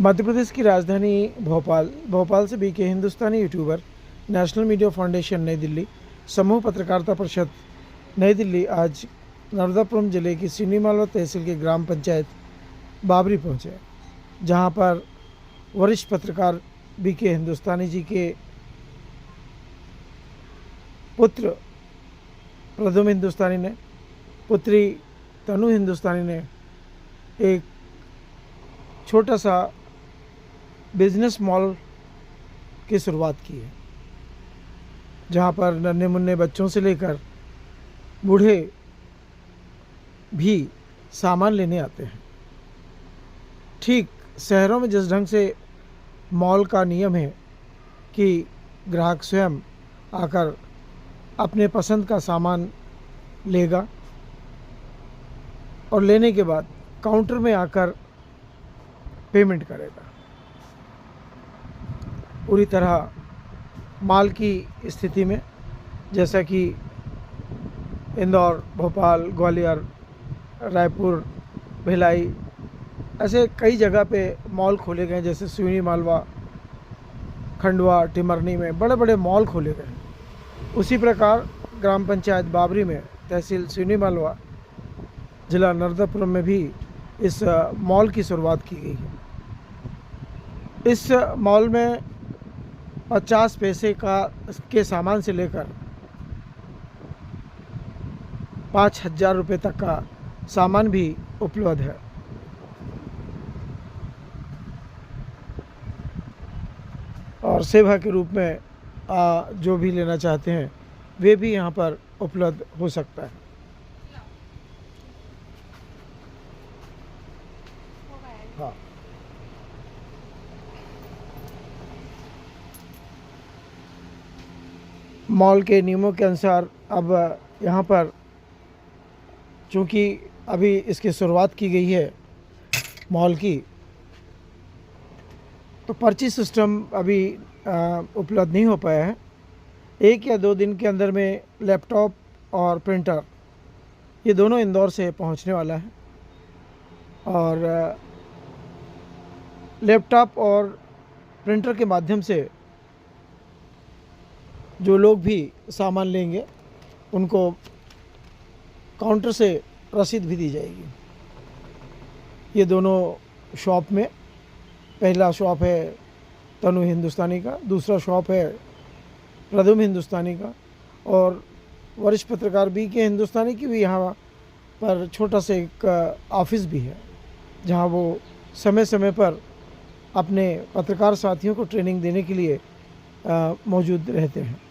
मध्य प्रदेश की राजधानी भोपाल से बीके हिंदुस्तानी यूट्यूबर नेशनल मीडिया फाउंडेशन नई दिल्ली समूह पत्रकारिता परिषद नई दिल्ली आज नर्मदापुरम जिले की सिनीमाला तहसील के ग्राम पंचायत बाबरी पहुंचे, जहां पर वरिष्ठ पत्रकार बीके हिंदुस्तानी जी के पुत्र प्रद्युम्न हिंदुस्तानी ने, पुत्री तनु हिंदुस्तानी ने एक छोटा सा बिजनेस मॉल की शुरुआत की है, जहाँ पर नन्हे मुन्ने बच्चों से लेकर बूढ़े भी सामान लेने आते हैं। ठीक शहरों में जिस ढंग से मॉल का नियम है कि ग्राहक स्वयं आकर अपने पसंद का सामान लेगा और लेने के बाद काउंटर में आकर पेमेंट करेगा, पूरी तरह मॉल की स्थिति में जैसा कि इंदौर, भोपाल, ग्वालियर, रायपुर, भिलाई ऐसे कई जगह पे मॉल खोले गए, जैसे सिवनी मालवा, खंडवा, टिमरनी में बड़े बड़े मॉल खोले गए। उसी प्रकार ग्राम पंचायत बाबरी में, तहसील सिवनी मालवा, जिला नर्मदापुरम में भी इस मॉल की शुरुआत की गई है। इस मॉल में 50 पैसे के सामान से लेकर 5,000 रुपये तक का सामान भी उपलब्ध है। और सेवा के रूप में जो भी लेना चाहते हैं वे भी यहाँ पर उपलब्ध हो सकता है। हाँ, मॉल के नियमों के अनुसार अब यहाँ पर चूँकि अभी इसकी शुरुआत की गई है मॉल की, तो पर्ची सिस्टम अभी उपलब्ध नहीं हो पाया है। 1 या 2 दिन के अंदर में लैपटॉप और प्रिंटर ये दोनों इंदौर से पहुंचने वाला है, और लैपटॉप और प्रिंटर के माध्यम से जो लोग भी सामान लेंगे उनको काउंटर से रसीद भी दी जाएगी। ये दोनों शॉप में, पहला शॉप है तनु हिंदुस्तानी का, दूसरा शॉप है प्रद्युम्न हिंदुस्तानी का, और वरिष्ठ पत्रकार बीके हिंदुस्तानी की भी यहाँ पर छोटा सा एक ऑफिस भी है, जहाँ वो समय समय पर अपने पत्रकार साथियों को ट्रेनिंग देने के लिए मौजूद रहते हैं।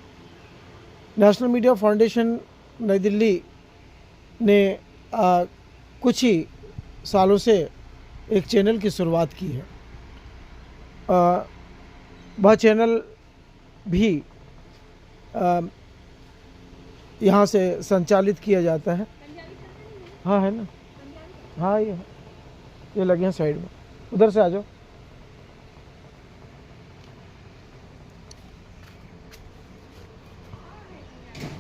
नेशनल मीडिया फाउंडेशन नई दिल्ली ने कुछ ही सालों से एक चैनल की शुरुआत की है। वह चैनल भी यहाँ से संचालित किया जाता है। हाँ है ना, हाँ ये लगे हैं साइड में, उधर से आ जाओ।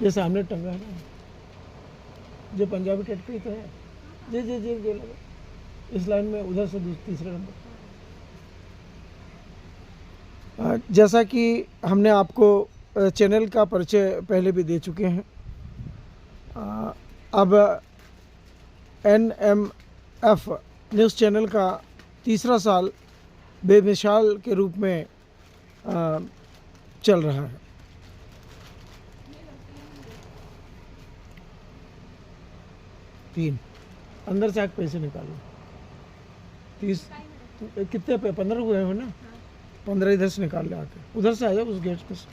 ये सामने टंगा है ना, जो पंजाबी टेट पे ही तो है। जी जी जी जी लगे इस लाइन में, उधर से तीसरे नंबर। जैसा कि हमने आपको चैनल का परिचय पहले भी दे चुके हैं, अब NMF न्यूज़ चैनल का तीसरा साल बेमिसाल के रूप में चल रहा है। तीन अंदर से आके पैसे निकालो। 30 कितने पे 15 हुए हो ना, 15 इधर से निकाल ले आके, उधर से आ जाओ उस गेट पे से।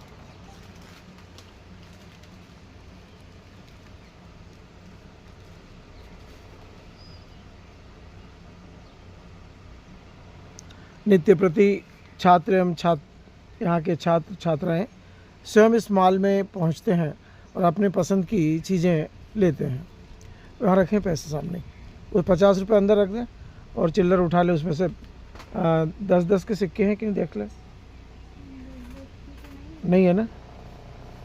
नित्य प्रति छात्र एवं यहाँ के छात्र छात्राएं स्वयं इस मॉल में पहुँचते हैं और अपने पसंद की चीज़ें लेते हैं। वहाँ रखें पैसे सामने, वो 50 रुपये अंदर रख दें और चिल्लर उठा ले, उसमें से 10-10 के सिक्के हैं कि देख ले, नहीं है ना,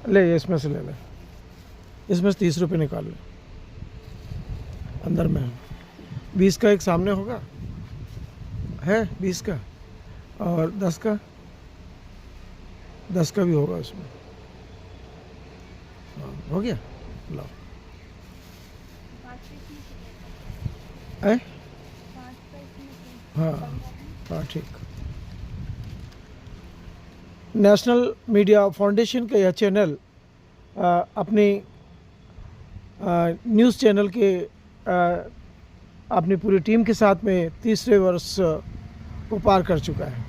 ले इसमें से ले ले, इसमें से 30 रुपये निकाल ले, अंदर में है। 20 का एक सामने होगा, है 20 का, और 10 का, 10 का भी होगा उसमें। हाँ, हो गया, लाओ। है? हाँ हाँ, ठीक। नेशनल मीडिया फाउंडेशन का यह चैनल अपनी न्यूज़ चैनल के अपनी पूरी टीम के साथ में तीसरे वर्ष को पार कर चुका है।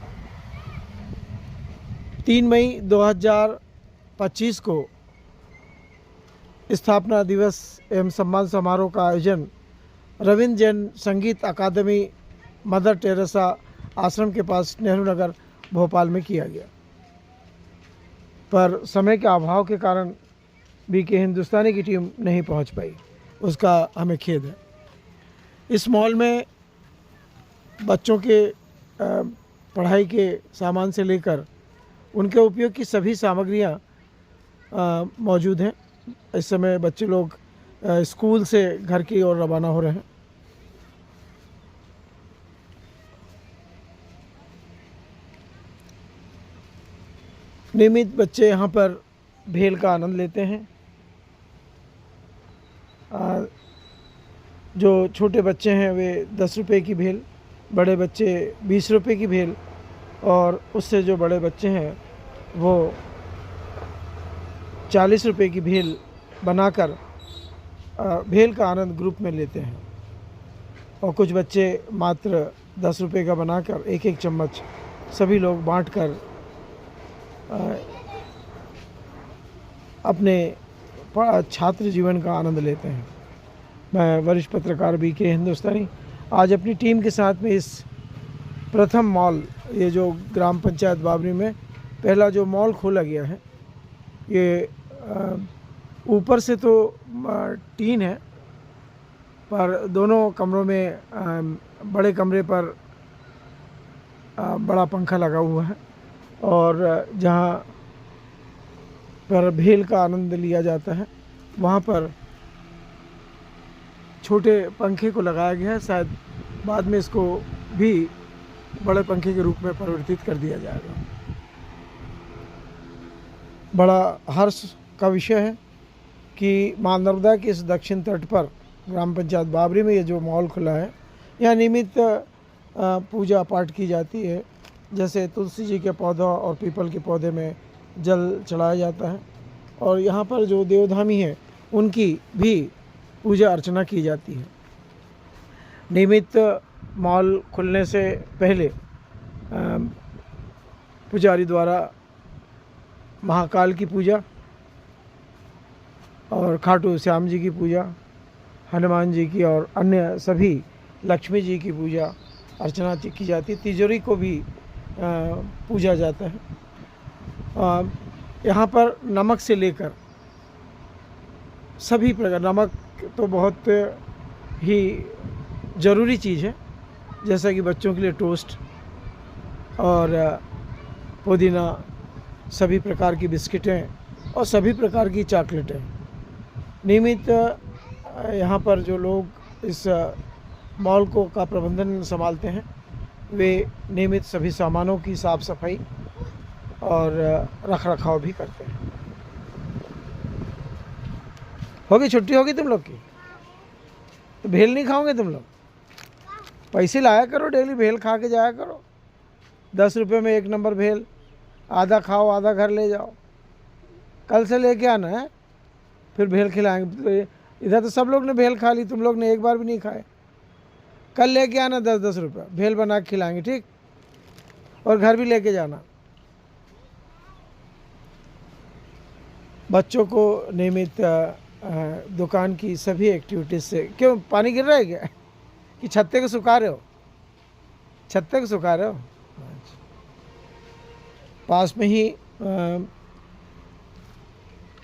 3 मई 2025 को स्थापना दिवस एवं सम्मान समारोह का आयोजन रविंद्र जैन संगीत अकादमी मदर टेरेसा आश्रम के पास नेहरू नगर भोपाल में किया गया, पर समय के अभाव के कारण बीके हिंदुस्तानी की टीम नहीं पहुंच पाई, उसका हमें खेद है। इस मॉल में बच्चों के पढ़ाई के सामान से लेकर उनके उपयोग की सभी सामग्रियां मौजूद हैं। इस समय बच्चे लोग स्कूल से घर की ओर रवाना हो रहे हैं। नियमित बच्चे यहाँ पर भेल का आनंद लेते हैं। जो छोटे बच्चे हैं वे 10 रुपये की भेल, बड़े बच्चे 20 रुपये की भेल, और उससे जो बड़े बच्चे हैं वो 40 रुपये की भेल बनाकर भेल का आनंद ग्रुप में लेते हैं। और कुछ बच्चे मात्र 10 रुपये का बनाकर एक एक चम्मच सभी लोग बांटकर अपने छात्र जीवन का आनंद लेते हैं। मैं वरिष्ठ पत्रकार बीके हिंदुस्तानी आज अपनी टीम के साथ में इस प्रथम मॉल, ये जो ग्राम पंचायत बाबरी में पहला जो मॉल खोला गया है, ये ऊपर से तो टीन है, पर दोनों कमरों में बड़े कमरे पर बड़ा पंखा लगा हुआ है, और जहाँ पर भेल का आनंद लिया जाता है वहाँ पर छोटे पंखे को लगाया गया है। शायद बाद में इसको भी बड़े पंखे के रूप में परिवर्तित कर दिया जाएगा। बड़ा हर्ष का विषय है कि मां नर्मदा के इस दक्षिण तट पर ग्राम पंचायत बाबरी में ये जो मॉल खुला है, यहाँ नियमित पूजा पाठ की जाती है। जैसे तुलसी जी के पौधा और पीपल के पौधे में जल चढ़ाया जाता है, और यहाँ पर जो देवधामी हैं उनकी भी पूजा अर्चना की जाती है। नियमित मॉल खुलने से पहले पुजारी द्वारा महाकाल की पूजा और खाटू श्याम जी की पूजा, हनुमान जी की और अन्य सभी लक्ष्मी जी की पूजा अर्चना की जाती है। तिजोरी को भी पूजा जाता है। यहाँ पर नमक से लेकर सभी प्रकार, नमक तो बहुत ही ज़रूरी चीज़ है, जैसा कि बच्चों के लिए टोस्ट और पुदीना, सभी प्रकार की बिस्किटें और सभी प्रकार की चॉकलेटें। नियमित यहाँ पर जो लोग इस मॉल को का प्रबंधन संभालते हैं, वे नियमित सभी सामानों की साफ़ सफाई और रख रखाव भी करते हैं। होगी छुट्टी होगी तुम लोग की, तो भेल नहीं खाओगे तुम लोग? पैसे लाया करो, डेली भेल खा के जाया करो। 10 रुपये में 1 नंबर भेल, आधा खाओ आधा घर ले जाओ। कल से लेके आना है, फिर भेल खिलाएंगे। तो इधर तो सब लोग ने भेल खा ली, तुम लोग ने एक बार भी नहीं खाए। कल लेके आना 10-10 रुपये, भेल बना के खिलाएंगे, ठीक? और घर भी लेके जाना। बच्चों को नियमित दुकान की सभी एक्टिविटीज़ से, क्यों पानी गिर रहा है क्या कि छत्ते को सुखा रहे हो? छत्ते को सुखा रहे हो? पास में ही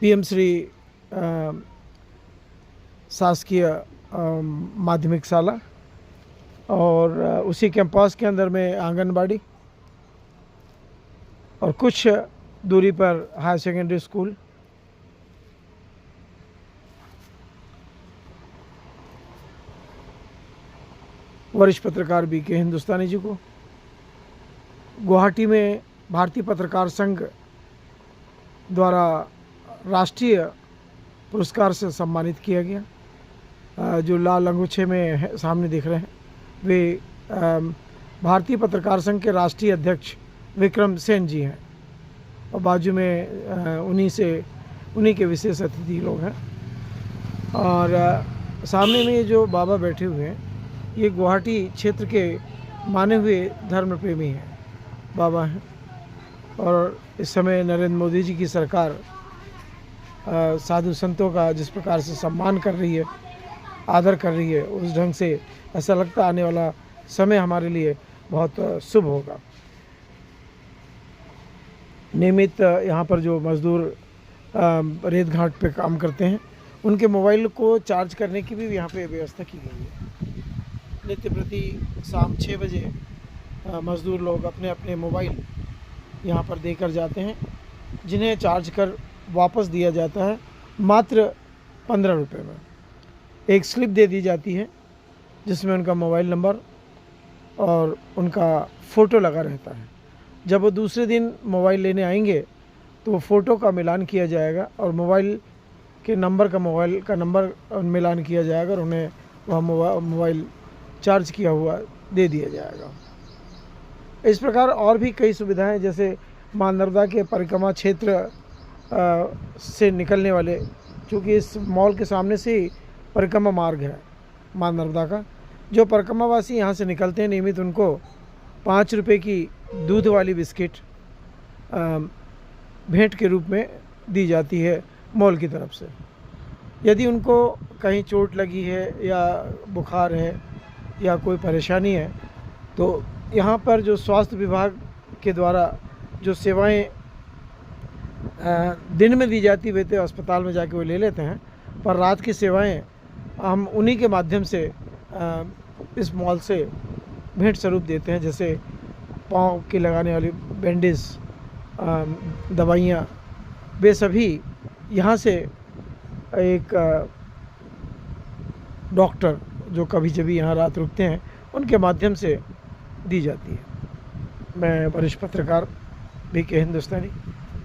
पीएम श्री शासकीय माध्यमिक शाला और उसी कैंपस के अंदर में आंगनबाड़ी और कुछ दूरी पर हायर सेकेंडरी स्कूल। वरिष्ठ पत्रकार बीके हिंदुस्तानी जी को गुवाहाटी में भारतीय पत्रकार संघ द्वारा राष्ट्रीय पुरस्कार से सम्मानित किया गया। जो लाल अंगूछे में है, सामने दिख रहे हैं, वे भारतीय पत्रकार संघ के राष्ट्रीय अध्यक्ष विक्रम सेन जी हैं और बाजू में उन्हीं के विशेष अतिथि लोग हैं। और सामने में ये जो बाबा बैठे हुए हैं, ये गुवाहाटी क्षेत्र के माने हुए धर्म प्रेमी हैं बाबा हैं। और इस समय नरेंद्र मोदी जी की सरकार साधु संतों का जिस प्रकार से सम्मान कर रही है, आदर कर रही है, उस ढंग से ऐसा लगता आने वाला समय हमारे लिए बहुत शुभ होगा। नियमित यहाँ पर जो मज़दूर रेत घाट पे काम करते हैं, उनके मोबाइल को चार्ज करने की भी यहाँ पे व्यवस्था की गई है। नित्य प्रति शाम 6 बजे मज़दूर लोग अपने अपने मोबाइल यहाँ पर देकर जाते हैं, जिन्हें चार्ज कर वापस दिया जाता है मात्र 15 रुपये में। एक स्लिप दे दी जाती है जिसमें उनका मोबाइल नंबर और उनका फ़ोटो लगा रहता है। जब वो दूसरे दिन मोबाइल लेने आएंगे तो वो फ़ोटो का मिलान किया जाएगा और मोबाइल का नंबर मिलान किया जाएगा और उन्हें वह मोबाइल चार्ज किया हुआ दे दिया जाएगा। इस प्रकार और भी कई सुविधाएं, जैसे माँ नर्मदा के परिक्रमा क्षेत्र से निकलने वाले, चूँकि इस मॉल के सामने से ही परिक्रमा मार्ग है माँ नर्मदा का, जो परिक्रमावासी यहाँ से निकलते हैं नियमित, उनको 5 रुपये की दूध वाली बिस्किट भेंट के रूप में दी जाती है मॉल की तरफ से। यदि उनको कहीं चोट लगी है या बुखार है या कोई परेशानी है, तो यहाँ पर जो स्वास्थ्य विभाग के द्वारा जो सेवाएं दिन में दी जाती, वे तो अस्पताल में जाके वो ले लेते हैं, पर रात की सेवाएं हम उन्हीं के माध्यम से इस मॉल से भेंट स्वरूप देते हैं। जैसे पाँव की लगाने वाली बैंडेज, दवाइयाँ, वे सभी यहाँ से एक डॉक्टर जो कभी जभी यहाँ रात रुकते हैं, उनके माध्यम से दी जाती है। मैं वरिष्ठ पत्रकार बीके हिंदुस्तानी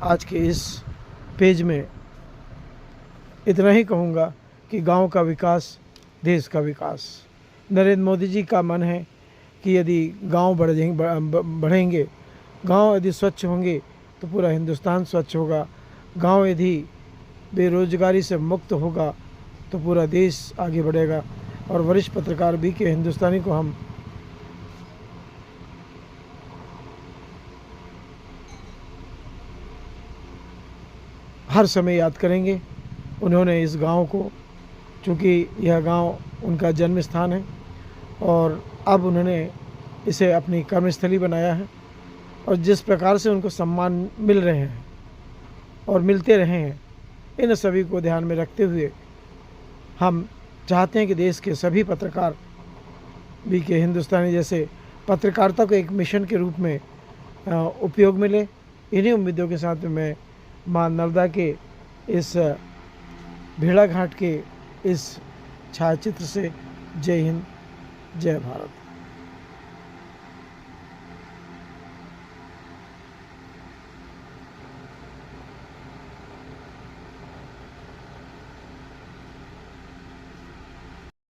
आज के इस पेज में इतना ही कहूँगा कि गांव का विकास देश का विकास। नरेंद्र मोदी जी का मन है कि यदि गांव बढ़ेंगे, गांव यदि स्वच्छ होंगे तो पूरा हिंदुस्तान स्वच्छ होगा। गांव यदि बेरोजगारी से मुक्त होगा तो पूरा देश आगे बढ़ेगा। और वरिष्ठ पत्रकार बीके हिंदुस्तानी को हम हर समय याद करेंगे। उन्होंने इस गांव को, चूँकि यह गांव उनका जन्म स्थान है और अब उन्होंने इसे अपनी कर्मस्थली बनाया है, और जिस प्रकार से उनको सम्मान मिल रहे हैं और मिलते रहे हैं, इन सभी को ध्यान में रखते हुए हम चाहते हैं कि देश के सभी पत्रकार बीके हिंदुस्तानी जैसे पत्रकारिता को एक मिशन के रूप में उपयोग मिले। इन्हीं उम्मीदों के साथ मैं माँ नर्मदा के इस भेड़ाघाट के इस छायाचित्र से जय हिंद, जय भारत।